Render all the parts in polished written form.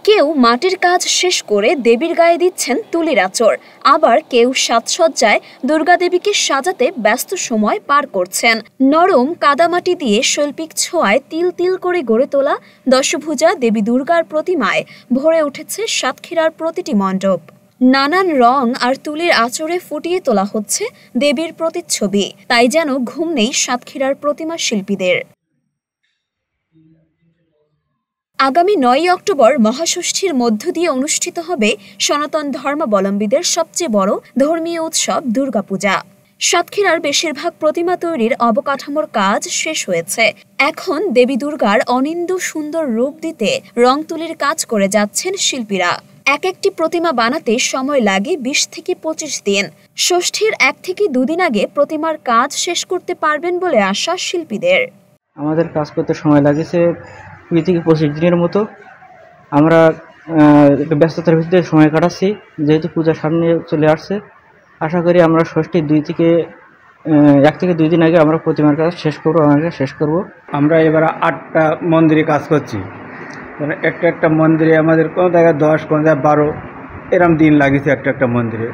কেউ মাটির কাজ শেষ করে দেবীর গায়ে দিচ্ছেন তুলির আঁচড়, আবার কেউ সাজসজ্জায় দুর্গা দেবীকে সাজাতে ব্যস্ত সময় পার করছেন। নরম কাদামাটি দিয়ে শৈল্পিক ছোঁয়ায় তিল তিল করে গড়ে তোলা দশভুজা দেবী দুর্গার প্রতিমায় ভরে উঠেছে সাতক্ষীরার প্রতিটি মণ্ডপ। নানান রং আর তুলির আঁচড়ে ফুটিয়ে তোলা হচ্ছে দেবীর প্রতিচ্ছবি, তাই যেন ঘুম নেই সাতক্ষীরার প্রতিমা শিল্পীদের। আগামী ৯ অক্টোবর মহাষষ্ঠীর মধ্য দিয়ে অনুষ্ঠিত হবে সনাতন ধর্মাবলম্বীদের সবচেয়ে বড় ধর্মীয় উৎসব দুর্গাপূজা। সাতক্ষীরার বেশিরভাগ প্রতিমা তৈরির অবকাঠামোর কাজ শেষ হয়েছে। এখন দেবী দুর্গার অনিন্দ্য সুন্দর রূপ দিতে রং তুলির কাজ করে যাচ্ছেন শিল্পীরা। এক একটি প্রতিমা বানাতে সময় লাগে ২০ থেকে ২৫ দিন। ষষ্ঠীর ১ থেকে ২ দিন আগে প্রতিমার কাজ শেষ করতে পারবেন বলে আশা শিল্পীদের। আমাদের কাজ করতে সময় লাগেছে ২০ থেকে ২৫ দিনের মতো। আমরা ব্যস্ততার ভিতরে সময় কাটাচ্ছি, যেহেতু পূজার সামনে চলে আসছে। আশা করি আমরা ষষ্ঠীর ১ থেকে ২ দিন আগে আমরা প্রতিমার কাজ শেষ করব। আমরা এবার ৮টা মন্দিরে কাজ করছি। একটা মন্দিরে আমাদের কোনো জায়গায় ১০, কোনো জায়গায় ১২ এরম দিন লাগিয়েছে একটা মন্দিরে।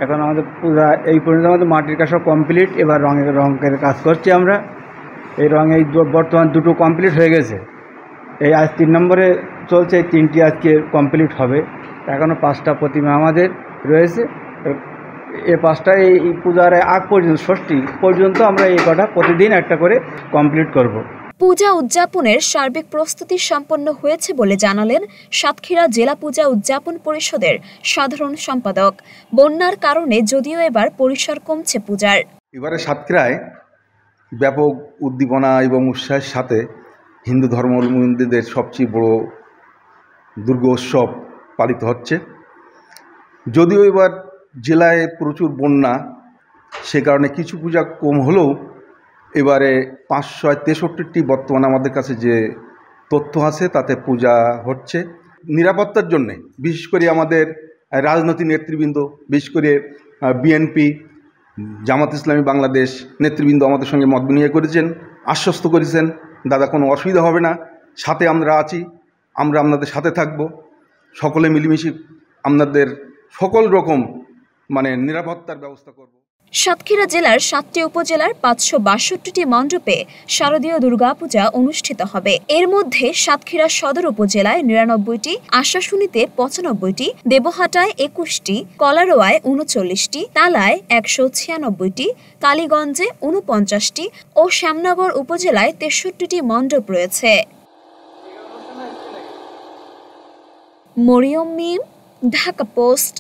এখন আমাদের পূজা এই পর্যন্ত আমাদের মাটির কাজ সব কমপ্লিট। এবার রঙের কাজ করছি আমরা। এই রঙ এই বর্তমান 2টো কমপ্লিট হয়ে গেছে। এই আজ ৩ নম্বরে চলছে, এই 3টি আজকে কমপ্লিট হবে। এখনও 5টা প্রতিমা আমাদের রয়েছে। এই 5টা এই পূজার আগ পর্যন্ত, ষষ্ঠী পর্যন্ত আমরা এই কটা প্রতিদিন একটা করে কমপ্লিট করব। পূজা উদযাপনের সার্বিক প্রস্তুতি সম্পন্ন হয়েছে বলে জানালেন সাতক্ষীরা জেলা পূজা উদযাপন পরিষদের সাধারণ সম্পাদক। বন্যার কারণে যদিও এবার পরিসর কমছে পূজার, এবারে সাতক্ষীরায় ব্যাপক উদ্দীপনা এবং উৎসাহের সাথে হিন্দু ধর্মাবলম্বীদের সবচেয়ে বড় দুর্গোৎসব পালিত হচ্ছে। যদিও এবার জেলায় প্রচুর বন্যা, সে কারণে কিছু পূজা কম হলেও এবারে ৫৬৩টি বর্তমানে আমাদের কাছে যে তথ্য আছে তাতে পূজা হচ্ছে। নিরাপত্তার জন্যে বিশেষ করে আমাদের রাজনৈতিক নেতৃবৃন্দ, বিশেষ করে বিএনপি, জামাত ইসলামী বাংলাদেশ নেতৃবৃন্দ আমাদের সঙ্গে মত বিনিময় করেছেন, আশ্বস্ত করেছেন, দাদা কোনো অসুবিধা হবে না, সাথে আমরা আছি, আমরা আপনাদের সাথে থাকব, সকলে মিলেমিশে আপনাদের সকল রকম নিরাপত্তার ব্যবস্থা করব। সাতক্ষীরা জেলার 7টি উপজেলার 562টি মণ্ডপে শারদীয় দুর্গাপূজা অনুষ্ঠিত হবে। এর মধ্যে সাতক্ষীরা সদর উপজেলায় 99টি, আশাশুনিতে 95টি, দেবহাটায় 21টি, কলারোয়ায় 39টি, তালায় 196টি, কালীগঞ্জে 49টি ও শ্যামনগর উপজেলায় 63টি মণ্ডপ রয়েছে। মরিয়ম মিম, ঢাকা পোস্ট।